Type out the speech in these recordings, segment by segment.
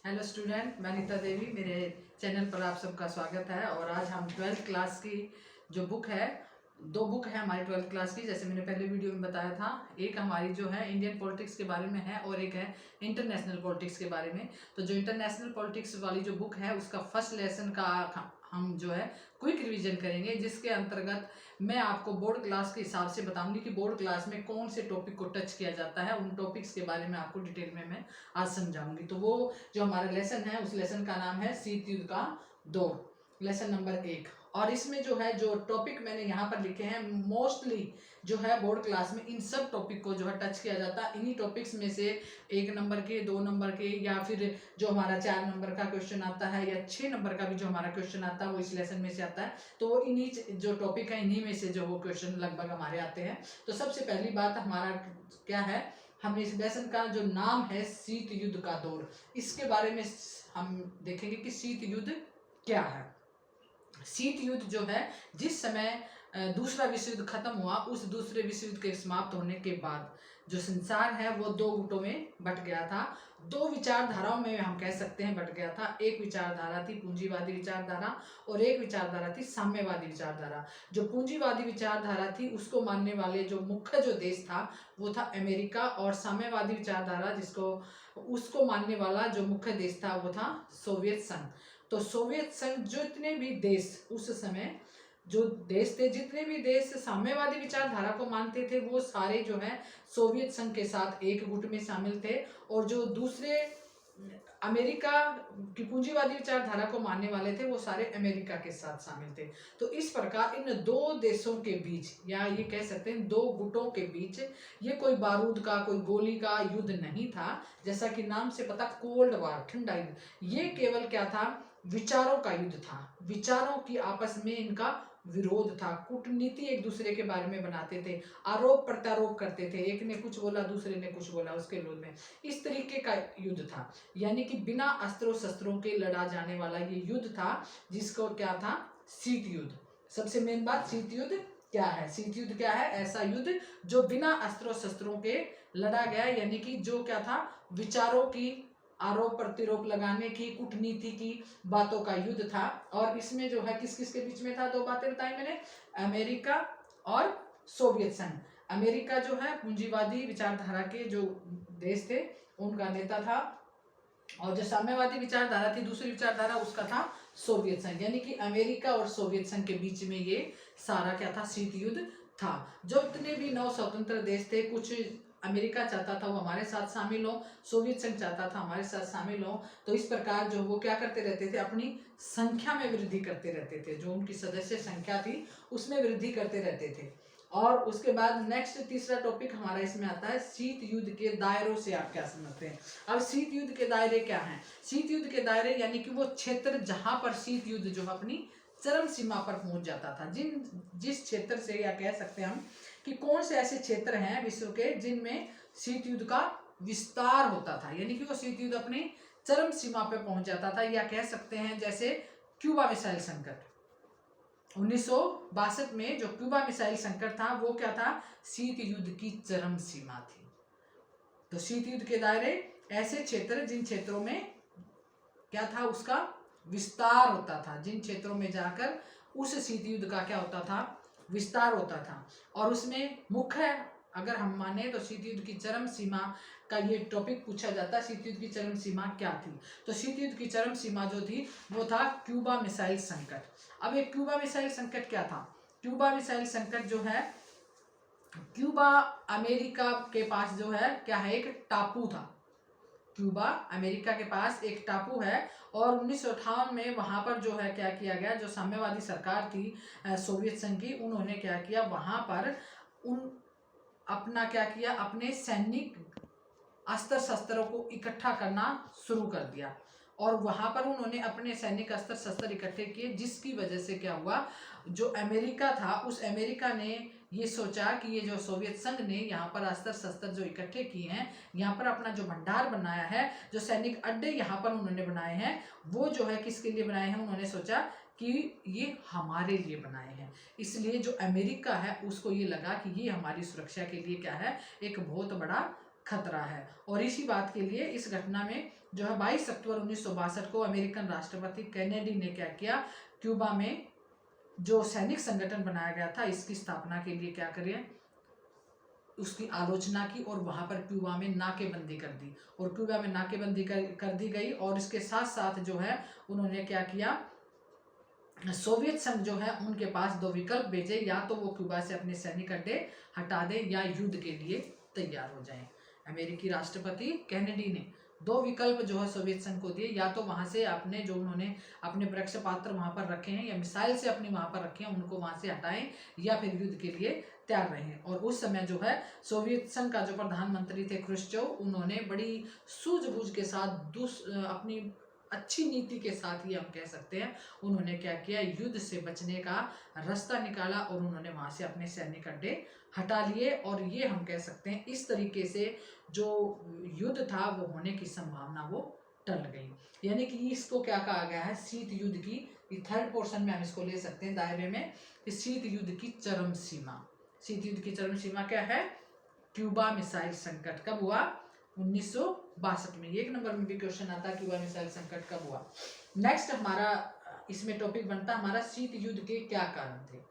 Hello student, मैं नीता देवी। मेरे channel पर आप सबका स्वागत है। और आज हम 12th क्लास की जो बुक है, दो बुक है हमारी 12th क्लास की, जैसे मैंने पहले वीडियो में बताया था। एक हमारी जो है इंडियन पॉलिटिक्स के बारे में है और एक है इंटरनेशनल पॉलिटिक्स के बारे में। तो जो इंटरनेशनल पॉलिटिक्स वाली जो बुक है उसका फर्स्ट लेसन का हम जो है क्विक रिवीजन करेंगे, जिसके अंतर्गत मैं आपको बोर्ड क्लास के हिसाब से बताऊंगी कि बोर्ड क्लास में कौन से टॉपिक को टच किया जाता है। उन टॉपिक्स के बारे में आपको डिटेल में मैं आज समझाऊंगी। तो वो जो हमारा लेसन है उस लेसन का नाम है शीत युद्ध का दौर, लेसन नंबर 1। और इसमें जो है जो टॉपिक मैंने यहाँ पर लिखे हैं, मोस्टली जो है बोर्ड क्लास में इन सब टॉपिक को जो है टच किया जाता है। इन्हीं टॉपिक्स में से 1 नंबर के, 2 नंबर के, या फिर जो हमारा 4 नंबर का क्वेश्चन आता है या 6 नंबर का भी जो हमारा क्वेश्चन आता है वो इस लेसन में से आता है। तो वो इन्हीं जो टॉपिक है इन्हीं में से जो वो क्वेश्चन लगभग हमारे आते हैं। तो सबसे पहली बात हमारा क्या है, हम इस लेसन का जो नाम है शीत युद्ध का दौर, इसके बारे में हम देखेंगे कि शीत युद्ध क्या है। शीत युद्ध जो है, जिस समय दूसरा विश्व युद्ध खत्म हुआ, उस दूसरे विश्व युद्ध के समाप्त होने के बाद जो संसार है वो 2 गुटों में बट गया था। 2 विचारधाराओं में हम कह सकते हैं बट गया था। एक विचारधारा थी पूंजीवादी विचारधारा और एक विचारधारा थी साम्यवादी विचारधारा। जो पूंजीवादी विचारधारा थी उसको मानने वाले जो मुख्य जो देश था वो था अमेरिका, और साम्यवादी विचारधारा जिसको उसको मानने वाला जो मुख्य देश था वो था सोवियत संघ। तो सोवियत संघ, जितने भी देश उस समय जो देश थे, जितने भी देश साम्यवादी विचारधारा को मानते थे, वो सारे जो है सोवियत संघ के साथ एक गुट में शामिल थे। और जो दूसरे अमेरिका की पूंजीवादी विचारधारा को मानने वाले थे वो सारे अमेरिका के साथ शामिल थे। तो इस प्रकार इन 2 देशों के बीच, या ये कह सकते हैं 2 गुटों के बीच, ये कोई बारूद का, कोई गोली का युद्ध नहीं था। जैसा कि नाम से पता, कोल्ड वार, ठंडा युद्ध। ये केवल क्या था, विचारों का युद्ध था। विचारों की आपस में इनका विरोध था। कूटनीति एक दूसरे के बारे में बनाते थे, आरोप प्रत्यारोप करते थे, एक ने कुछ बोला दूसरे ने कुछ बोला, उसके विरोध में। इस तरीके का युद्ध था, यानी कि बिना अस्त्रों शस्त्रों के लड़ा जाने वाला ये युद्ध था, जिसको क्या था, शीत युद्ध। सबसे मेन बात, शीत युद्ध क्या है। शीत युद्ध क्या है, ऐसा युद्ध जो बिना अस्त्रों शस्त्रों के लड़ा गया, यानी कि जो क्या था, विचारों की आरोप प्रतिरोप लगाने की, कूटनीति की बातों का युद्ध था। और इसमें जो है किस किस के बीच में था, 2 बातें बताई मैंने, अमेरिका और सोवियत संघ। अमेरिका जो है पूंजीवादी विचारधारा के जो देश थे उनका नेता था, और जो साम्यवादी विचारधारा थी, दूसरी विचारधारा, उसका था सोवियत संघ। यानी कि अमेरिका और सोवियत संघ के बीच में ये सारा क्या था, शीत युद्ध था। जो इतने भी 9 स्वतंत्र देश थे, कुछ अमेरिका चाहता था वो हमारे साथ शामिल हो, सोवियत संघ चाहता था हमारे साथ शामिल हो। तो इस प्रकार जो वो क्या करते रहते थे, अपनी संख्या में वृद्धि करते रहते थे। जो उनकी सदस्य संख्या थी उसमें वृद्धि करते रहते थे। और उसके बाद नेक्स्ट तीसरा टॉपिक हमारा इसमें आता है, शीत युद्ध के दायरों से आप क्या समझते हैं। अब शीत युद्ध के दायरे क्या हैं। शीत युद्ध के दायरे यानी कि वो क्षेत्र जहां पर शीत युद्ध जो अपनी चरम सीमा पर पहुंच जाता था। जिस क्षेत्र से, या कह सकते हैं हम कि कौन से ऐसे क्षेत्र हैं विश्व के जिनमें शीत युद्ध का विस्तार होता था, यानी कि वो शीत युद्ध अपनी चरम सीमा पर पहुंच जाता था। या कह सकते हैं जैसे क्यूबा मिसाइल संकट 1962 में, जो क्यूबा मिसाइल संकट था वो क्या था, शीत युद्ध की चरम सीमा थी। तो शीत युद्ध के दायरे ऐसे क्षेत्र जिन क्षेत्रों में क्या था, उसका विस्तार होता था, जिन क्षेत्रों में जाकर उस शीत युद्ध का क्या होता था, विस्तार होता था। और उसमें मुख्य अगर हम माने तो शीत युद्ध की चरम सीमा का ये टॉपिक पूछा जाता है, शीत युद्ध की चरम सीमा क्या थी। तो शीत युद्ध की चरम सीमा जो थी वो था क्यूबा मिसाइल संकट। अब एक क्यूबा मिसाइल संकट क्या था, क्यूबा मिसाइल संकट जो है, क्यूबा अमेरिका के पास जो है क्या है, एक टापू था। क्यूबा अमेरिका के पास एक टापू है, और 1958 में वहां पर जो है क्या किया गया, जो साम्यवादी सरकार थी सोवियत संघ की, उन्होंने क्या किया, वहां पर उन अपना क्या किया, अपने सैनिक अस्त्र शस्त्रों को इकट्ठा करना शुरू कर दिया। और वहां पर उन्होंने अपने सैनिक अस्त्र शस्त्र इकट्ठे किए, जिसकी वजह से क्या हुआ, जो अमेरिका था उस अमेरिका ने ये सोचा कि ये जो सोवियत संघ ने यहाँ पर अस्त्र शस्त्र जो इकट्ठे किए हैं, यहाँ पर अपना जो भंडार बनाया है, जो सैनिक अड्डे यहाँ पर उन्होंने बनाए हैं, वो जो है किसके लिए बनाए हैं, उन्होंने सोचा कि ये हमारे लिए बनाए हैं। इसलिए जो अमेरिका है उसको ये लगा कि ये हमारी सुरक्षा के लिए क्या है, एक बहुत बड़ा खतरा है। और इसी बात के लिए इस घटना में जो है 22 अक्टूबर 1962 को अमेरिकन राष्ट्रपति कैनेडी ने क्या किया, क्यूबा में जो सैनिक संगठन बनाया गया था इसकी स्थापना के लिए क्या करें, उसकी आलोचना की और वहां पर क्यूबा में नाकेबंदी कर दी, और क्यूबा में नाकेबंदी कर दी गई। और इसके साथ साथ जो है उन्होंने क्या किया, सोवियत संघ जो है उनके पास दो विकल्प भेजे, या तो वो क्यूबा से अपने सैनिक अड्डे हटा दे या युद्ध के लिए तैयार हो जाएं। अमेरिकी राष्ट्रपति कैनेडी ने दो विकल्प जो है सोवियत संघ को दिए, या तो वहां से अपने जो उन्होंने अपने प्रक्षेपास्त्र वहां पर रखे हैं या मिसाइल से अपनी वहां पर रखे हैं उनको वहां से हटाएं, या फिर युद्ध के लिए तैयार रहें। और उस समय जो है सोवियत संघ का जो प्रधानमंत्री थे क्रुश्चोव, उन्होंने बड़ी सूझबूझ के साथ अपनी अच्छी नीति के साथ ही हम कह सकते हैं, उन्होंने क्या किया, युद्ध से बचने का रास्ता निकाला और उन्होंने वहां से अपने सैनिक अड्डे हटा लिए। और ये हम कह सकते हैं इस तरीके से जो युद्ध था वो होने की संभावना वो टल गई। यानी कि इसको क्या कहा गया है, शीत युद्ध की थर्ड पोर्शन में हम इसको ले सकते हैं दायरे में, शीत युद्ध की चरम सीमा। शीत युद्ध की चरम सीमा क्या है, क्यूबा मिसाइल संकट कब हुआ, 1962 में। 1 नंबर में भी क्वेश्चन आता है क्यूबा मिसाइल संकट कब हुआ। नेक्स्ट हमारा इसमें टॉपिक बनता है हमारा शीत युद्ध के क्या कारण थे।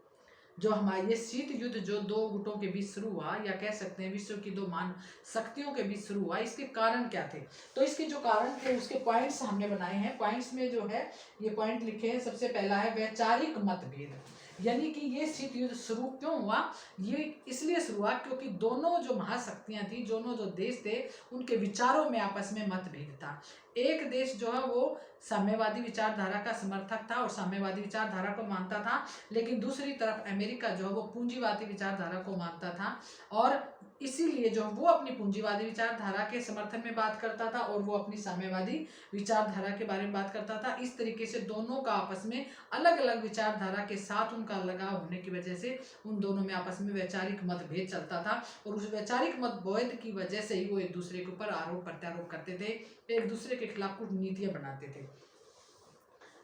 जो हमारे ये शीत युद्ध जो दो गुटों के बीच शुरू हुआ, या कह सकते हैं विश्व की दो महान शक्तियों के बीच शुरू हुआ, इसके कारण क्या थे। तो इसके जो कारण थे उसके पॉइंट्स हमने बनाए हैं। पॉइंट्स में जो है ये पॉइंट लिखे हैं। सबसे पहला है वैचारिक मतभेद, यानी कि ये शीत युद्ध शुरू क्यों हुआ, ये इसलिए शुरू हुआ क्योंकि दोनों जो महाशक्तियां थी, दोनों जो देश थे, उनके विचारों में आपस में मतभेद था। एक देश जो है वो साम्यवादी विचारधारा का समर्थक था और साम्यवादी विचारधारा को मानता था, लेकिन दूसरी तरफ अमेरिका जो है वो पूंजीवादी विचारधारा को मानता था, और इसीलिए जो वो अपनी पूंजीवादी विचारधारा के समर्थन में बात करता था और वो अपनी साम्यवादी विचारधारा के बारे में बात करता था। इस तरीके से दोनों का आपस में अलग अलग विचारधारा के साथ उनका लगाव होने की वजह से उन दोनों में आपस में वैचारिक मतभेद चलता था, और उस वैचारिक मतभेद की वजह से ही वो एक दूसरे के ऊपर आरोप प्रत्यारोप करते थे, एक दूसरे के खिलाफ कुछ नीतियां बनाते थे।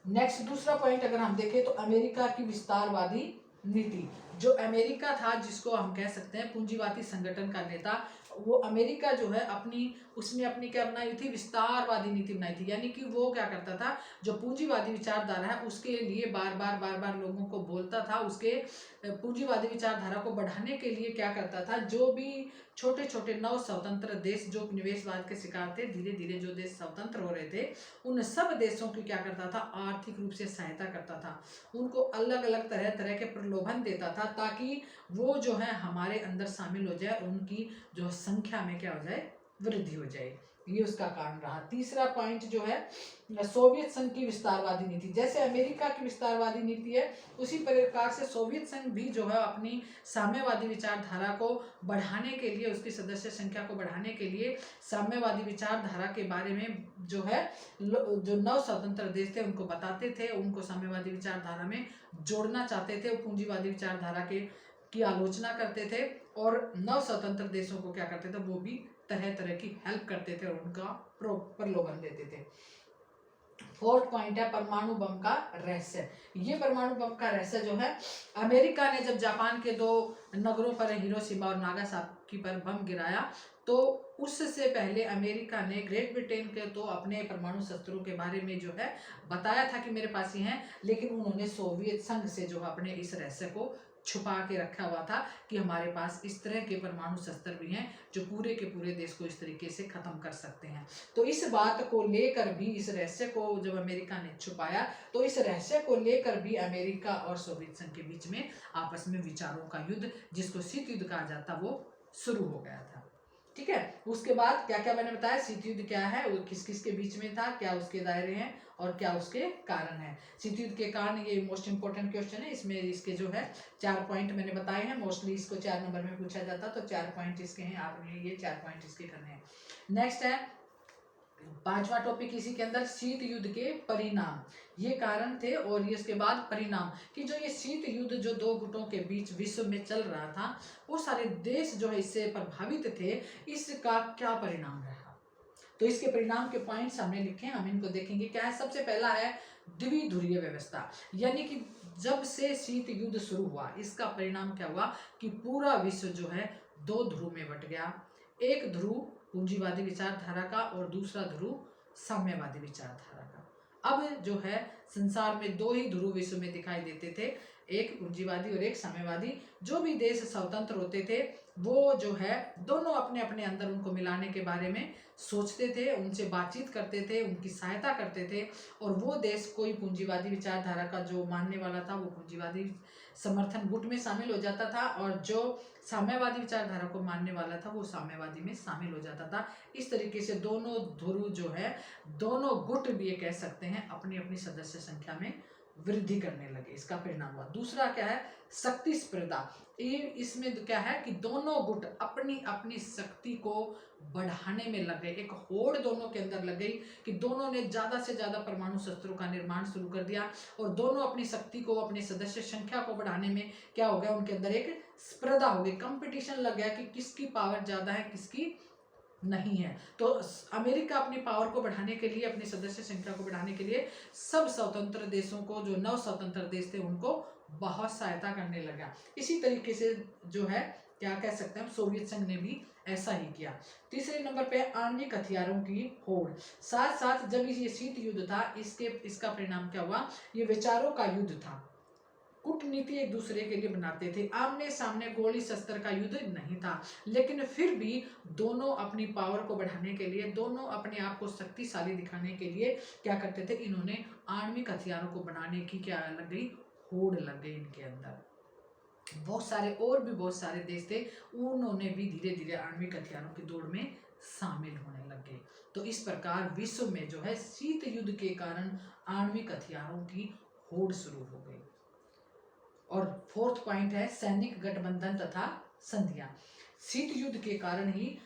नेक्स्ट दूसरा पॉइंट अगर हम देखें तो अमेरिका की विस्तारवादी नीति। जो अमेरिका था, जिसको हम कह सकते हैं पूंजीवादी संगठन का नेता, वो अमेरिका जो है उसने अपनी क्या बनाई थी, विस्तारवादी नीति बनाई थी। यानी कि वो क्या करता था, जो पूंजीवादी विचारधारा है उसके लिए बार बार लोगों को बोलता था, उसके पूंजीवादी विचारधारा को बढ़ाने के लिए क्या करता था, जो भी छोटे छोटे नव स्वतंत्र देश जो निवेशवाद के शिकार थे, धीरे धीरे जो देश स्वतंत्र हो रहे थे, उन सब देशों की क्या करता था, आर्थिक रूप से सहायता करता था, उनको अलग अलग तरह तरह के प्रलोभन देता था, ताकि वो जो है हमारे अंदर शामिल हो जाए, उनकी जो संख्या में क्या हो जाए, वृद्धि हो जाए। ये उसका कारण रहा। तीसरा पॉइंट जो है सोवियत संघ की विस्तारवादी नीति। जैसे अमेरिका की विस्तारवादी नीति है, उसी प्रकार से सोवियत संघ भी जो है अपनी साम्यवादी विचारधारा को बढ़ाने के लिए, उसकी सदस्य संख्या को बढ़ाने के लिए साम्यवादी विचारधारा के बारे में जो है जो नव स्वतंत्र देश थे उनको बताते थे, उनको साम्यवादी विचारधारा में जोड़ना चाहते थे, पूंजीवादी विचारधारा की आलोचना करते थे, और नव स्वतंत्र देशों को क्या करते थे, वो भी तरह तरह की हेल्प करते थे और उनका प्रलोभन देते थे। फोर्थ पॉइंट है परमाणु बम का रहस्य। ये परमाणु बम का रहस्य जो है, अमेरिका ने जब जापान के 2 नगरों पर हिरोशिमा और नागासाकी पर बम गिराया, तो उससे पहले अमेरिका ने ग्रेट ब्रिटेन के तो अपने परमाणु शस्त्रों के बारे में जो है बताया था कि मेरे पास ही हैं, लेकिन उन्होंने सोवियत संघ से जो अपने इस रहस्य को छुपा के रखा हुआ था कि हमारे पास इस तरह के परमाणु शस्त्र भी हैं जो पूरे के पूरे देश को इस तरीके से खत्म कर सकते हैं। तो इस बात को लेकर भी, इस रहस्य को जब अमेरिका ने छुपाया, तो इस रहस्य को लेकर भी अमेरिका और सोवियत संघ के बीच में आपस में विचारों का युद्ध, जिसको शीत युद्ध कहा जाता, वो शुरू हो गया था। ठीक है, उसके बाद क्या क्या मैंने बताया, शीत युद्ध क्या है, वो किस किस के बीच में था, क्या उसके दायरे हैं और क्या उसके कारण हैं। शीत युद्ध के कारण, ये मोस्ट इंपोर्टेंट क्वेश्चन है, इसमें इसके जो है 4 पॉइंट मैंने बताए हैं। मोस्टली इसको 4 नंबर में पूछा जाता, तो 4 पॉइंट इसके हैं, आपने ये 4 पॉइंट इसके करने हैं। नेक्स्ट है 5वां टॉपिक इसी के अंदर, शीत युद्ध के परिणाम। ये कारण थे और ये इसके बाद परिणाम, कि जो ये शीत युद्ध जो 2 गुटों के बीच विश्व में चल रहा था, वो सारे देश जो है इससे प्रभावित थे, इसका क्या परिणाम रहा। तो इसके परिणाम के पॉइंट्स हमने लिखे, हम इनको देखेंगे। क्या है, सबसे पहला है द्विध्रुवीय व्यवस्था। यानी कि जब से शीत युद्ध शुरू हुआ, इसका परिणाम क्या हुआ कि पूरा विश्व जो है 2 ध्रुव में बट गया। एक ध्रुव पूंजीवादी विचारधारा का और दूसरा ध्रुव साम्यवादी विचारधारा का। अब जो है संसार में दो ही ध्रुव विश्व में दिखाई देते थे, एक पूंजीवादी और एक साम्यवादी। जो भी देश स्वतंत्र होते थे वो जो है दोनों अपने अपने अंदर उनको मिलाने के बारे में सोचते थे, उनसे बातचीत करते थे, उनकी सहायता करते थे। और वो देश कोई पूंजीवादी विचारधारा का जो मानने वाला था वो पूंजीवादी समर्थन गुट में शामिल हो जाता था, और जो साम्यवादी विचारधारा को मानने वाला था वो साम्यवादी में शामिल हो जाता था। इस तरीके से दोनों ध्रुव जो है, दोनों गुट भी ये कह सकते हैं, अपनी अपनी सदस्य संख्या में वृद्धि करने लगे। इसका परिणाम हुआ। दूसरा क्या है, शक्ति स्पर्धा। इसमें क्या है कि दोनों गुट अपनी अपनी शक्ति को बढ़ाने में लग गए। एक होड़ दोनों के अंदर लग गई कि दोनों ने ज्यादा से ज्यादा परमाणु शस्त्रों का निर्माण शुरू कर दिया, और दोनों अपनी शक्ति को, अपनी सदस्य संख्या को बढ़ाने में क्या हो गया, उनके अंदर एक स्पर्धा हो गई, कंपटीशन लग गया कि किसकी पावर ज्यादा है, किसकी नहीं है। तो अमेरिका अपनी पावर को बढ़ाने के लिए, अपनी सदस्य संख्या को बढ़ाने के लिए सब स्वतंत्र देशों को, जो नव स्वतंत्र देश थे, उनको बहुत सहायता करने लगा। इसी तरीके से जो है क्या कह सकते हैं, सोवियत संघ ने भी ऐसा ही किया। तीसरे नंबर पे आणविक हथियारों की होड़। साथ साथ जब ये शीत युद्ध था, इसका परिणाम क्या हुआ, ये विचारों का युद्ध था। कूटनीति एक दूसरे के लिए बनाते थे, आमने सामने गोली शस्त्र का युद्ध नहीं था, लेकिन फिर भी दोनों अपनी पावर को बढ़ाने के लिए, दोनों अपने आप को शक्तिशाली दिखाने के लिए क्या करते थे, इन्होंने आणविक हथियारों को बनाने की क्या लग गई, होड़ लग गई इनके अंदर। बहुत सारे और भी बहुत सारे देश थे, उन्होंने भी धीरे धीरे आणविक हथियारों की दौड़ में शामिल होने लगे। तो इस प्रकार विश्व में जो है शीत युद्ध के कारण आणविक हथियारों की होड़ शुरू हो गई। और फोर्थ पॉइंट है सैनिक गठबंधन तथा संधियां। शीत युद्ध के कारण ही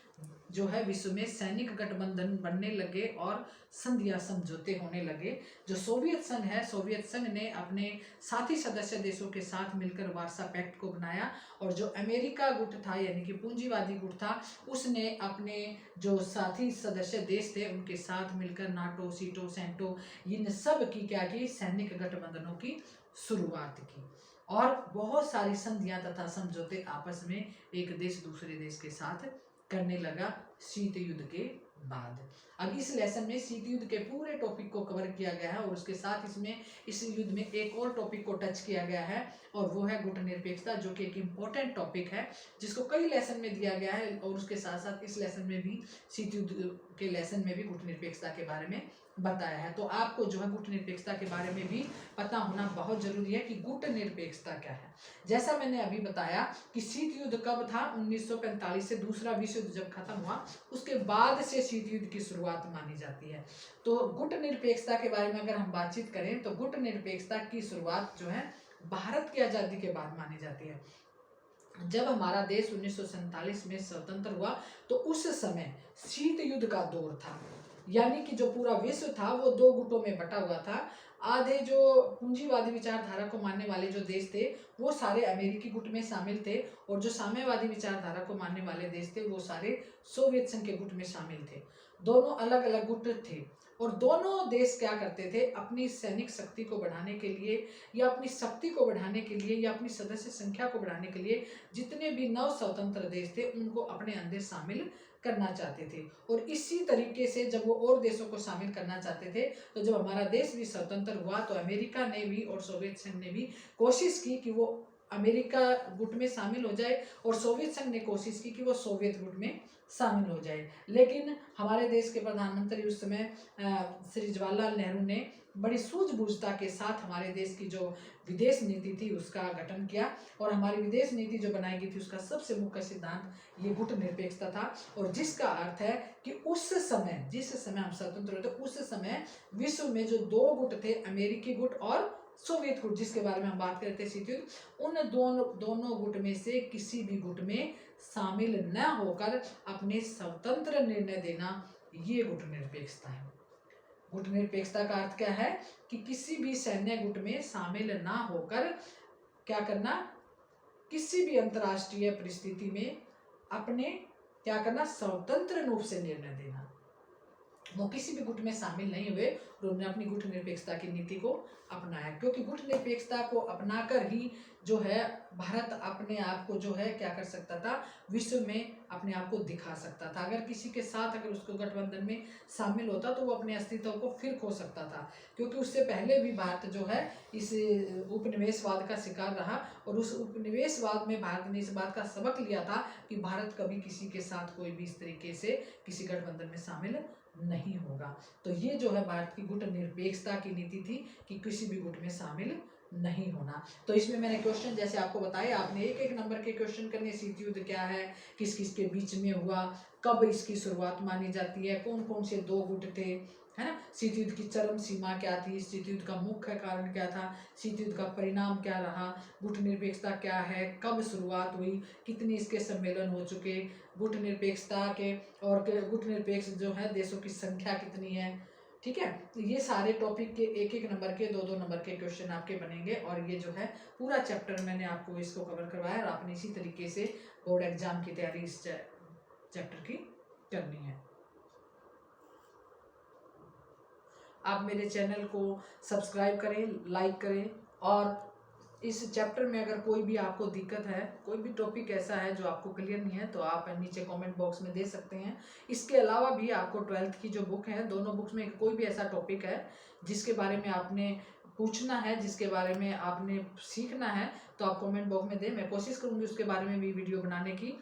जो है विश्व में सैनिक गठबंधन बनने लगे और संधियां, समझौते होने लगे। जो सोवियत संघ है, सोवियत संघ ने अपने साथी सदस्य देशों के साथ मिलकर वार्सा पैक्ट को बनाया, और जो अमेरिका गुट था यानी कि पूंजीवादी गुट था, उसने अपने जो साथी सदस्य देश थे उनके साथ मिलकर नाटो, सीटो, सेंटो, इन सब की क्या की, सैनिक गठबंधनों की शुरुआत की, और बहुत सारी संधियां तथा समझौते आपस में एक देश दूसरे देश के साथ करने लगा शीत युद्ध के बाद। अब इस लेसन में शीत युद्ध के पूरे टॉपिक को कवर किया गया है, और उसके साथ इसमें इस युद्ध में एक और टॉपिक को टच किया गया है, और वो है गुट निरपेक्षता, जो कि एक इम्पोर्टेंट टॉपिक है जिसको कई लेसन में दिया गया है। और उसके साथ साथ इस लेसन में भी, शीत युद्ध के लेसन में भी गुट निरपेक्षता के बारे में बताया है। तो आपको जो है गुट निरपेक्षता के बारे में भी पता होना बहुत जरूरी है कि गुट निरपेक्षता क्या है। जैसा मैंने अभी बताया कि शीत युद्ध कब था, 1945 से दूसरा विश्व युद्ध जब खत्म हुआ, उसके बाद से शीत युद्ध की शुरुआत मानी जाती है। तो गुट निरपेक्षता के बारे में अगर हम बातचीत करें तो गुट निरपेक्षता की शुरुआत जो है भारत की आज़ादी के बाद मानी जाती है। जब हमारा देश 1947 में स्वतंत्र हुआ तो उस समय शीत युद्ध का दौर था, यानी कि जो पूरा विश्व था वो दो गुटों में बटा हुआ था। आधे जो पूंजीवादी विचारधारा को मानने वाले जो देश थे वो सारे अमेरिकी गुट में शामिल थे, और जो साम्यवादी विचारधारा को मानने वाले देश थे वो सारे सोवियत संघ के गुट में शामिल थे। दोनों अलग अलग गुट थे, और दोनों देश क्या करते थे, अपनी सैनिक शक्ति को बढ़ाने के लिए, या अपनी शक्ति को बढ़ाने के लिए, या अपनी सदस्य संख्या को बढ़ाने के लिए जितने भी नव स्वतंत्र देश थे उनको अपने अंदर शामिल करना चाहते थे। और इसी तरीके से जब वो और देशों को शामिल करना चाहते थे, तो जब हमारा देश भी स्वतंत्र हुआ तो अमेरिका ने भी और सोवियत संघ ने भी कोशिश की कि वो अमेरिका गुट में शामिल हो जाए, और सोवियत संघ ने कोशिश की कि वो सोवियत गुट में शामिल हो जाए। लेकिन हमारे देश के प्रधानमंत्री उस समय श्री जवाहरलाल नेहरू ने बड़ी सूझबूझता के साथ हमारे देश की जो विदेश नीति थी उसका गठन किया, और हमारी विदेश नीति जो बनाई गई थी उसका सबसे मुख्य सिद्धांत ये गुट निरपेक्षता था। और जिसका अर्थ है कि उस समय, जिस समय हम स्वतंत्र हुए थे, उस समय विश्व में जो दो गुट थे, अमेरिकी गुट और सोवियत गुट, जिसके बारे में हम बात करते शीत युद्ध, उन दोनों गुट में से किसी भी गुट में शामिल न होकर अपने स्वतंत्र निर्णय देना, ये गुट निरपेक्षता है। गुट निरपेक्षता का अर्थ क्या है कि किसी भी सैन्य गुट में शामिल ना होकर क्या करना, किसी भी अंतर्राष्ट्रीय परिस्थिति में अपने क्या करना, स्वतंत्र रूप से निर्णय देना। वो किसी भी गुट में शामिल नहीं हुए और उन्होंने अपनी गुट निरपेक्षता की नीति को अपनाया, क्योंकि गुट निरपेक्षता को अपनाकर ही जो है भारत अपने आप को जो है क्या कर सकता था, विश्व में अपने आप को दिखा सकता था। अगर किसी के साथ अगर उसको गठबंधन में शामिल होता तो वो अपने अस्तित्व को फिर खो सकता था, क्योंकि उससे पहले भी भारत जो है इस उपनिवेशवाद का शिकार रहा और उस उपनिवेशवाद में भारत ने इस बात का सबक लिया था कि भारत कभी किसी के साथ कोई भी इस तरीके से किसी गठबंधन में शामिल नहीं होगा। तो ये जो है भारत की गुट निरपेक्षता की नीति थी कि किसी भी गुट में शामिल नहीं होना। तो इसमें मैंने क्वेश्चन जैसे आपको बताया, आपने एक एक नंबर के क्वेश्चन करने, शीत युद्ध क्या है, किस किस के बीच में हुआ, कब इसकी शुरुआत मानी जाती है, कौन कौन से दो गुट थे, है ना, शीत युद्ध की चरम सीमा क्या थी, शीत युद्ध का मुख्य कारण क्या था, शीत युद्ध का परिणाम क्या रहा, गुट निरपेक्षता क्या है, कब शुरुआत हुई, कितने इसके सम्मेलन हो चुके, गुट निरपेक्षता के और गुट निरपेक्ष जो है देशों की संख्या कितनी है। ठीक है, तो ये सारे टॉपिक के एक एक नंबर के, दो दो नंबर के क्वेश्चन आपके बनेंगे और ये जो है पूरा चैप्टर मैंने आपको इसको कवर करवाया और आपने इसी तरीके से बोर्ड एग्जाम की तैयारी इस चैप्टर की करनी है। आप मेरे चैनल को सब्सक्राइब करें, लाइक करें और इस चैप्टर में अगर कोई भी आपको दिक्कत है, कोई भी टॉपिक ऐसा है जो आपको क्लियर नहीं है, तो आप नीचे कमेंट बॉक्स में दे सकते हैं। इसके अलावा भी आपको 12th की जो बुक है, दोनों बुक्स में कोई भी ऐसा टॉपिक है जिसके बारे में आपने पूछना है, जिसके बारे में आपने सीखना है, तो आप कमेंट बॉक्स में दें। मैं कोशिश करूँगी उसके बारे में भी वीडियो बनाने की।